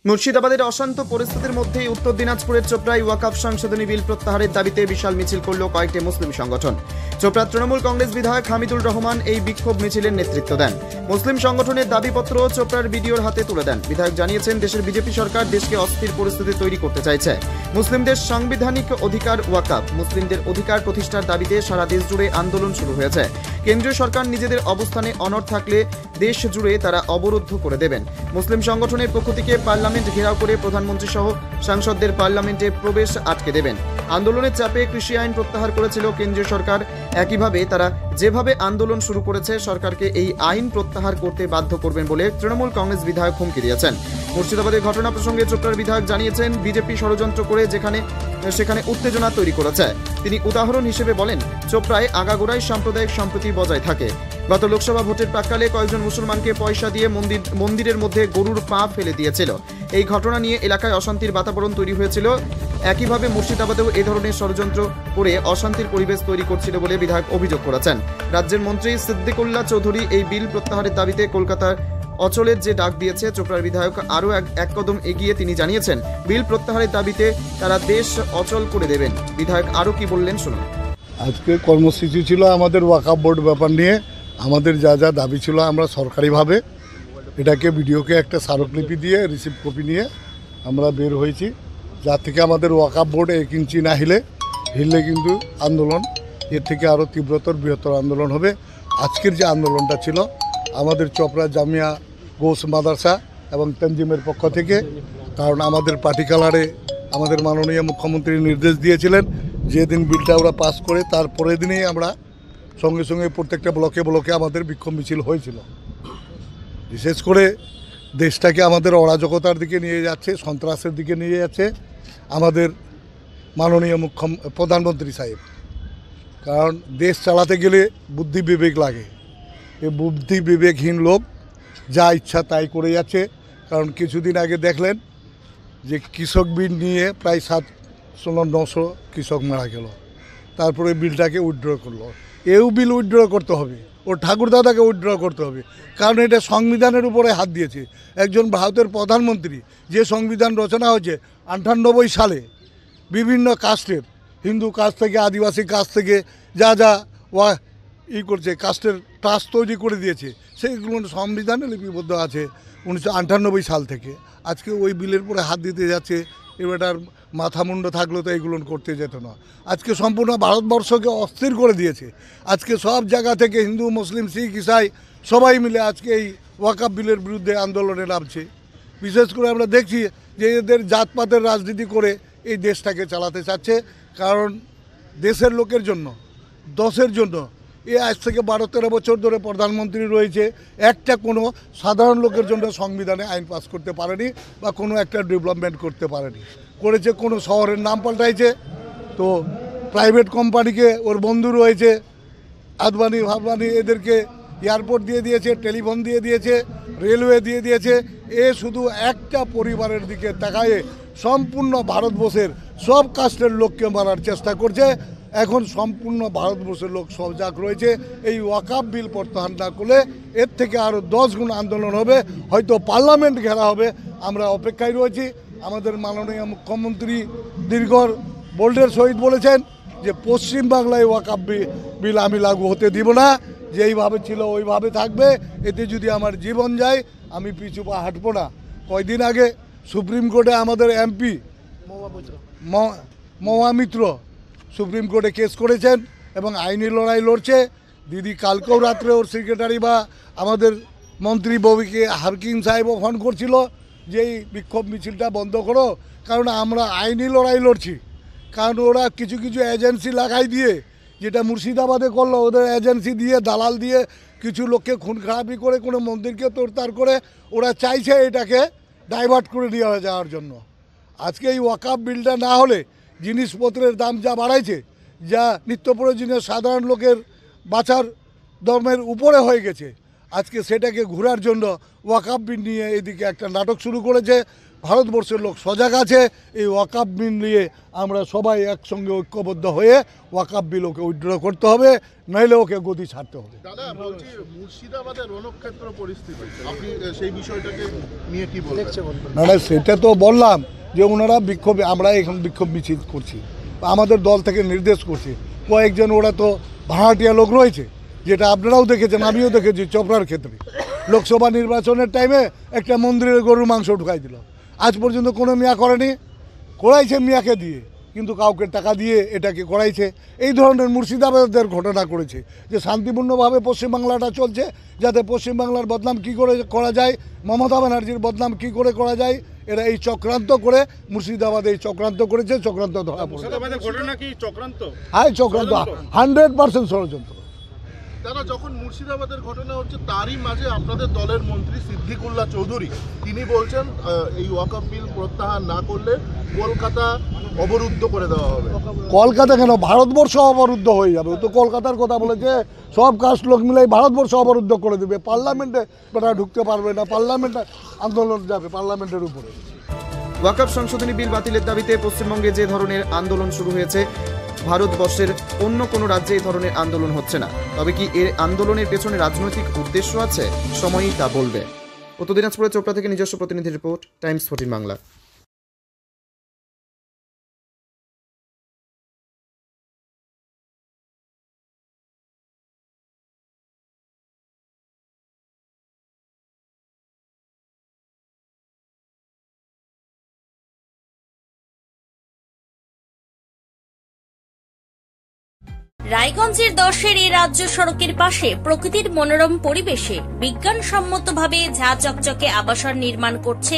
মুর্শিদাবাদের অশান্ত পরিস্থিতির মধ্যেই উত্তর দিনাজপুরের চোপড়ায় ওয়াকফ সংশোধনী বিল প্রত্যাহারের দাবিতে বিশাল মিছিল করল কয়েকটি মুসলিম সংগঠন। চোপড়ার তৃণমূল কংগ্রেস বিধায়ক হামিদুর রহমান এই বিক্ষোভ মিছিলের নেতৃত্ব দেন। মুসলিম সংগঠনের দাবিপত্র চোপড়ার বিডিওর হাতে তুলে দেন। বিধায়ক জানিয়েছেন, দেশের বিজেপি সরকার দেশকে অস্থির পরিস্থিতি তৈরি করতে চাইছে। মুসলিমদের সাংবিধানিক অধিকার ওয়াকফ, মুসলিমদের অধিকার প্রতিষ্ঠার দাবিতে সারা দেশ জুড়ে আন্দোলন শুরু হয়েছে। কেন্দ্রীয় সরকার নিজেদের অবস্থানে অনড় থাকলে দেশ জুড়ে তারা অবরুদ্ধ করে দেবেন। মুসলিম সংগঠনের পক্ষ থেকে পার্লামেন্ট ঘেরাও করে প্রধানমন্ত্রী সহ সাংসদদের পার্লামেন্টে প্রবেশ আটকে দেবেন। আন্দোলনের চাপে কৃষি আইন প্রত্যাহার করেছিল কেন্দ্রীয় সরকার। একইভাবে তারা যেভাবে আন্দোলন শুরু করেছে, সরকারকে এই আইন প্রত্যাহার করতে বাধ্য করবেন বলে তৃণমূল কংগ্রেস বিধায়ক হুমকি দিয়েছেন। মুর্শিদাবাদের ঘটনা প্রসঙ্গে চোপড়ার বিধায়ক জানিয়েছেন, বিজেপি ষড়যন্ত্র করে সেখানে উত্তেজনা তৈরি করেছে। তিনি উদাহরণ হিসেবে বলেন, চোপড়ায় আগাগোড়ায় সাম্প্রদায়িক সম্প্রীতি বজায় থাকে। গত লোকসভা ভোটের প্রাক্কালে কয়েকজন মুসলমানকে পয়সা দিয়ে মন্দিরের মধ্যে গরুর পা ফেলে দিয়েছিল। এই ঘটনা নিয়ে এলাকায় অশান্তির বাতাবরণ তৈরি হয়েছিল। একইভাবে মুর্শিদাবাদেও এ ধরনের ষড়যন্ত্র করে অশান্তির পরিবেশ তৈরি করছিল বলে বিধায়ক অভিযোগ করেছেন। রাজ্যের মন্ত্রী সিদ্দিকুল্লাহ চৌধুরী এই বিল প্রত্যাহারের দাবিতে কলকাতার অচলের যে ডাক দিয়েছে, চোপড়ার বিধায়ক আরও এক কদম এগিয়ে তিনি জানিয়েছেন, বিল প্রত্যাহারের দাবিতে তারা দেশ অচল করে দেবেন। বিধায়ক আরও কি বললেন শুনুন। আজকে কর্মসূচি ছিল আমাদের ওয়াকফ বোর্ড ব্যাপার নিয়ে। আমাদের যা যা দাবি ছিল আমরা সরকারিভাবে এটাকে ভিডিওকে একটা স্মারকলিপি দিয়ে রিসিভ কপি নিয়ে আমরা বের হয়েছি, যার থেকে আমাদের ওয়াকফ বোর্ড 1 ইঞ্চি না হিললে কিন্তু আন্দোলন এর থেকে আরও তীব্রতর বৃহত্তর আন্দোলন হবে। আজকের যে আন্দোলনটা ছিল আমাদের চোপড়া জামিয়া গোস মাদ্রাসা এবং তঞ্জিমের পক্ষ থেকে, কারণ আমাদের পার্টিকুলারে আমাদের মাননীয় মুখ্যমন্ত্রী নির্দেশ দিয়েছিলেন, যেদিন বিলটা ওরা পাস করে তার পরের দিনেই আমরা সঙ্গে সঙ্গে প্রত্যেকটা ব্লকে ব্লকে আমাদের বিক্ষোভ মিছিল হয়েছিল। বিশেষ করে দেশটাকে আমাদের অরাজকতার দিকে নিয়ে যাচ্ছে, সন্ত্রাসের দিকে নিয়ে যাচ্ছে আমাদের মাননীয় প্রধানমন্ত্রী সাহেব। কারণ দেশ চালাতে গেলে বুদ্ধি বিবেক লাগে। এই বুদ্ধি বিবেকহীন লোক যা ইচ্ছা তাই করে যাচ্ছে। কারণ কিছুদিন আগে দেখলেন যে কৃষক বিল নিয়ে প্রায় 700-900 কৃষক মারা গেল। তারপরে বিলটাকে উইথড্র করলো। এও বিল উইথড্র করতে হবে, ও ঠাকুরদাদাকে উইথড্র করতে হবে, কারণ এটা সংবিধানের উপরে হাত দিয়েছে একজন ভারতের প্রধানমন্ত্রী। যে সংবিধান রচনা হয়েছে 98 সালে, বিভিন্ন কাস্টের, হিন্দু কাস্ট থেকে আদিবাসী কাস্ট থেকে যা যা করছে, কাস্টের ট্রাস্ট তৈরি করে দিয়েছে, সেইগুলো সংবিধানে লিপিবদ্ধ আছে 1998 সাল থেকে। আজকে ওই বিলের পরে হাত দিতে যাচ্ছে। এবারটার মাথা মুন্ড থাকলেও তো এইগুলো করতে যেত না। আজকে সম্পূর্ণ ভারতবর্ষকে অস্থির করে দিয়েছে। আজকে সব জায়গা থেকে হিন্দু, মুসলিম, শিখ, ইসাই সবাই মিলে আজকে এই ওয়াকফ বিলের বিরুদ্ধে আন্দোলনে নামছে। বিশেষ করে আমরা দেখছি যে এদের জাতপাতের রাজনীতি করে এই দেশটাকে চালাতে চাচ্ছে। কারণ দেশের লোকের জন্য, দশের জন্য আজ থেকে 12-13 বছর ধরে প্রধানমন্ত্রী রয়েছে, একটা কোনো সাধারণ লোকের জন্য সংবিধানে আইন পাস করতে পারেনি বা কোনো একটা ডেভেলপমেন্ট করতে পারেনি। করেছে কোনো শহরের নাম পাল্টাইছে, তো প্রাইভেট কোম্পানিকে ওর বন্ধু রয়েছে আদবানি ভাববানি, এদেরকে এয়ারপোর্ট দিয়ে দিয়েছে, টেলিফোন দিয়ে দিয়েছে, রেলওয়ে দিয়ে দিয়েছে। এ শুধু একটা পরিবারের দিকে তাকায়ে সম্পূর্ণ ভারতবর্ষের সব কাস্টের লোককে মারার চেষ্টা করছে। এখন সম্পূর্ণ ভারতবর্ষের লোক সজাগ রয়েছে। এই ওয়াকফ বিল প্রত্যাহার না করলে এর থেকে আরও 10 গুণ আন্দোলন হবে, হয়তো পার্লামেন্ট ঘেরা হবে। আমরা অপেক্ষায় রয়েছি। আমাদের মাননীয় মুখ্যমন্ত্রী দীর্ঘ বোল্ডের সহিত বলেছেন যে পশ্চিমবাংলায় ওয়াকফ বিল আমি লাগু হতে দিব না, যেইভাবে ছিল ওইভাবে থাকবে। এতে যদি আমার জীবন যায় আমি পিছু পা হাঁটবো না। কয়দিন আগে সুপ্রিম কোর্টে আমাদের এমপি মহুয়া মিত্র সুপ্রিম কোর্টে কেস করেছেন এবং আইনি লড়াই লড়ছে। দিদি কালকেও রাত্রে ওর সেক্রেটারি বা আমাদের মন্ত্রী ববিকে হারকিম সাহেবও ফোন করছিল যে এই বিক্ষোভ মিছিলটা বন্ধ করো, কারণ আমরা আইনি লড়াই লড়ছি। কারণ ওরা কিছু কিছু এজেন্সি লাগাই দিয়ে, যেটা মুর্শিদাবাদে করলো, ওদের এজেন্সি দিয়ে দালাল দিয়ে কিছু লোককে খুন খারাপি করে কোনো মন্দিরকে তোড়তাড় করে ওরা চাইছে এটাকে ডাইভার্ট করে দেওয়া যাওয়ার জন্য। আজকে এই ওয়াকফ বিলটা না হলে জিনিসপত্রের দাম যা বাড়াইছে, যা নিত্য প্রয়োজনীয় সাধারণ লোকের বাঁচার দমের উপরে হয়ে গেছে, আজকে সেটাকে ঘোরার জন্য ওয়াকাফ বিল নিয়ে এদিকে একটা নাটক শুরু করেছে। ভারতবর্ষের লোক সজাগ আছে, এই ওয়াকাফ বিল নিয়ে আমরা সবাই একসঙ্গে ঐক্যবদ্ধ হয়ে ওয়াকাফ বিল ওকে উইথড্র করতে হবে, নইলে ওকে গদি ছাড়তে হবে। দাদা বলছি, মুর্শিদাবাদের রণক্ষেত্র পরিস্থিতি, আপনি সেই বিষয়টাকে নিয়ে কি বলছেন? না সেটা তো বললাম যে ওনারা বিক্ষোভে, আমরা এখন বিক্ষোভ মিছিল করছি, আমাদের দল থেকে নির্দেশ করছি। কয়েকজন ওরা তো ভাড়াটিয়া লোক রয়েছে, যেটা আপনারাও দেখেছেন, আমিও দেখেছি চোপড়ার ক্ষেত্রে লোকসভা নির্বাচনের টাইমে একটা মন্দিরের গরুর মাংস ঢুকাই দিল। আজ পর্যন্ত কোনো মিয়া করেনি, করাইছে মিয়াকে দিয়ে, কিন্তু কাউকে টাকা দিয়ে এটাকে করাইছে। এই ধরনের মুর্শিদাবাদের ঘটনা করেছে যে শান্তিপূর্ণভাবে পশ্চিমবাংলাটা চলছে, যাতে পশ্চিমবাংলার বদনাম কী করে করা যায়, মমতা ব্যানার্জির বদনাম কী করে করা যায়, এরা এই চক্রান্ত করে মুর্শিদাবাদে এই চক্রান্ত করেছে। চক্রান্ত ধরা পড়েছে। ঘটনা কি চক্রান্ত? হ্যাঁ চক্রান্ত, 100% ষড়যন্ত্র। দাদা যখন মুর্শিদাবাদের ঘটনা হচ্ছে, তারই মাঝে আপনাদের দলের মন্ত্রী সিদ্দিকুল্লাহ চৌধুরী তিনি বলছেন এই ওয়াকফ বিল প্রত্যাহার না করলে কলকাতা অবরুদ্ধ করে দেওয়া হবে। কলকাতা কেন, ভারতবর্ষ অবরুদ্ধ হয়ে যাবে। ও তো কলকাতার কথা বলেছে, সব কাস্ট লোক মিলে ভারতবর্ষ অবরুদ্ধ করে দেবে, পার্লামেন্টে বেটা ঢুকতে পারবে না, পার্লামেন্টে আন্দোলন যাবে পার্লামেন্টের উপরে। ওয়াকফ সংশোধনী বিল বাতিলের দাবিতে পশ্চিমবঙ্গে যে ধরনের আন্দোলন শুরু হয়েছে, ভারতবর্ষের অন্য কোনো রাজ্যে এই ধরনের আন্দোলন হচ্ছে না। তবে কি এর আন্দোলনের পেছনে রাজনৈতিক উদ্দেশ্য আছে? সময়ই তা বলবে। উত্তর দিনাজপুরের চোপড়া থেকে নিজস্ব প্রতিনিধি রিপোর্ট, টাইমস 14 বাংলা। রায়গঞ্জের 10-এর এই রাজ্য সড়কের পাশে প্রকৃতির মনোরম পরিবেশে বিজ্ঞানসম্মতভাবে ঝা চকচকে আবাসন নির্মাণ করছে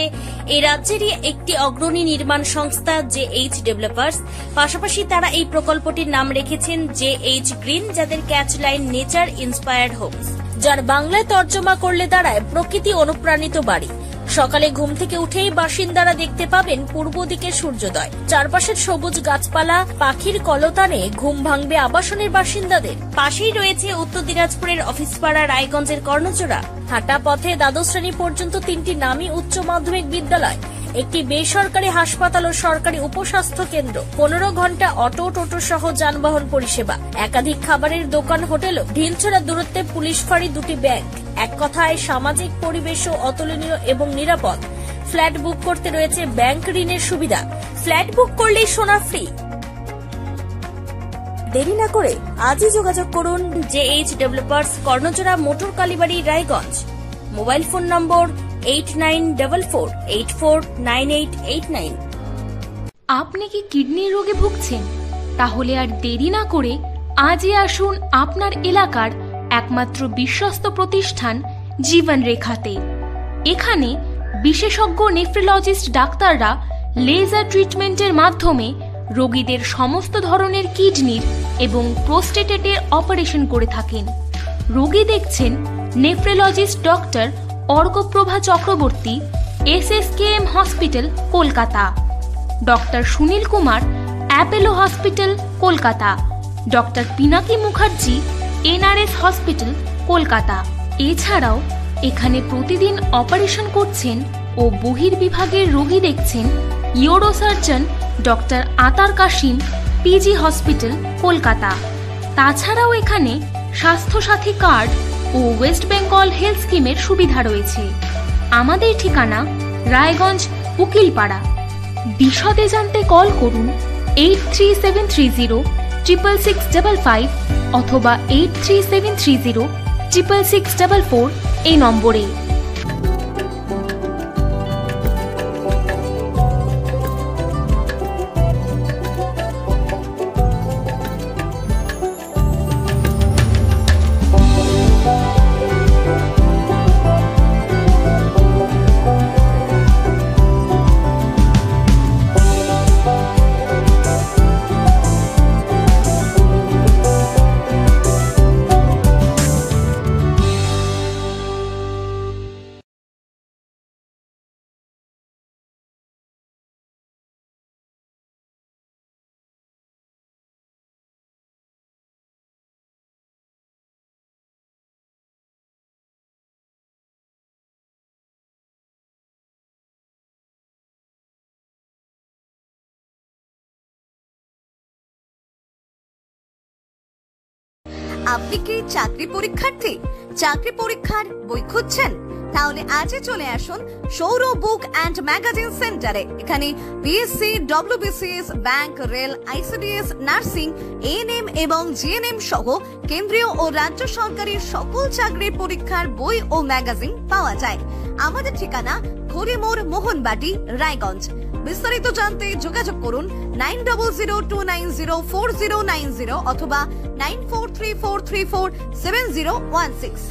এই রাজ্যেরই একটি অগ্রণী নির্মাণ সংস্থা JH ডেভেলপার্স। পাশাপাশি তারা এই প্রকল্পটির নাম রেখেছেন JH গ্রিন, যাদের catch line nature inspired homes, যার বাংলায় তর্জমা করলে দাঁড়ায় প্রকৃতি অনুপ্রাণিত বাড়ি। সকালে ঘুম থেকে উঠেই বাসিন্দারা দেখতে পাবেন পূর্ব দিকে সূর্যোদয়, চারপাশের সবুজ গাছপালা, পাখির কলতানে ঘুম ভাঙবে আবাসনের বাসিন্দাদের। পাশেই রয়েছে উত্তর দিনাজপুরের অফিসপাড়া রায়গঞ্জের কর্ণজোড়া। হাঁটা পথে দ্বাদশ শ্রেণী পর্যন্ত 3টি নামী উচ্চ মাধ্যমিক বিদ্যালয়, একটি বেসরকারি হাসপাতাল ও সরকারি উপস্বাস্থ্য কেন্দ্র, 15 ঘন্টা অটো টোটো সহ যানবাহন পরিষেবা, একাধিক খাবারের দোকান, হোটেল, ঢিলছড়া দূরত্বে পুলিশ ফাঁড়ি, 2টি ব্যাংক। এক কথায় সামাজিক পরিবেশও অতুলনীয় এবং নিরাপদ। ফ্ল্যাট বুক করতে রয়েছে ব্যাংক ঋণের সুবিধা, ফ্ল্যাট বুক করলেই সোনা ফ্রি। দেরি না করে আজই যোগাযোগ করুন JH developers, Karnajora, motor Kalibari, Raiganj. Mobile phone number 8944849889। আপনি কি কিডনি রোগে ভুগছেন? তাহলে আর দেরি না করে আজই আসুন আপনার এলাকার একমাত্র বিশ্বস্ত প্রতিষ্ঠান জীবন রেখাতে। এখানে বিশেষজ্ঞ নেফ্রোলজিস্ট ডাক্তাররা লেজার ট্রিটমেন্টের মাধ্যমে রোগীদের সমস্ত ধরনের কিডনির এবং প্রোস্টেটের অপারেশন করে থাকেন। রোগী দেখছেন nephrologist doctor Arkaprava Chakraborty, SSKM hospital, Kolkata. Doctor Sunil Kumar, Apollo hospital, Kolkata. Doctor Pinaki Mukherjee, NRS hospital, Kolkata. এছাড়াও এখানে প্রতিদিন অপারেশন করছেন ও বহির্বিভাগের রোগী দেখছেন ইউরোসার্জন ডক্টর আতার কাশিম, PG হসপিটাল, কলকাতা। তাছাড়াও এখানে স্বাস্থ্যসাথী কার্ড ও ওয়েস্ট বেঙ্গল হেলথ স্কিমের সুবিধা রয়েছে। আমাদের ঠিকানা রায়গঞ্জ, উকিলপাড়া। বিশদে জানতে কল করুন 8373066655 অথবা 8373066644 এই নম্বরে। আপনি কি চাকরি পরীক্ষার্থী? চাকরি পরীক্ষার বই খুঁজছেন? তাহলে আজই চলে আসুন সৌর বুক অ্যান্ড ম্যাগাজিন সেন্টারে। এখানে BSc, WBCS, bank, rail, ICDS, nursing, ANM এবং জিএনএম সহ কেন্দ্রীয় ও রাজ্য সরকারি সকল চাকরির পরীক্ষার বই ও ম্যাগাজিন পাওয়া যায়। আমাদের ঠিকানা খড়িমোড়, মোহনবাটি, রায়গঞ্জ। বিস্তারিত জানতে যোগাযোগ করুন 9002904090 অথবা 9434347016।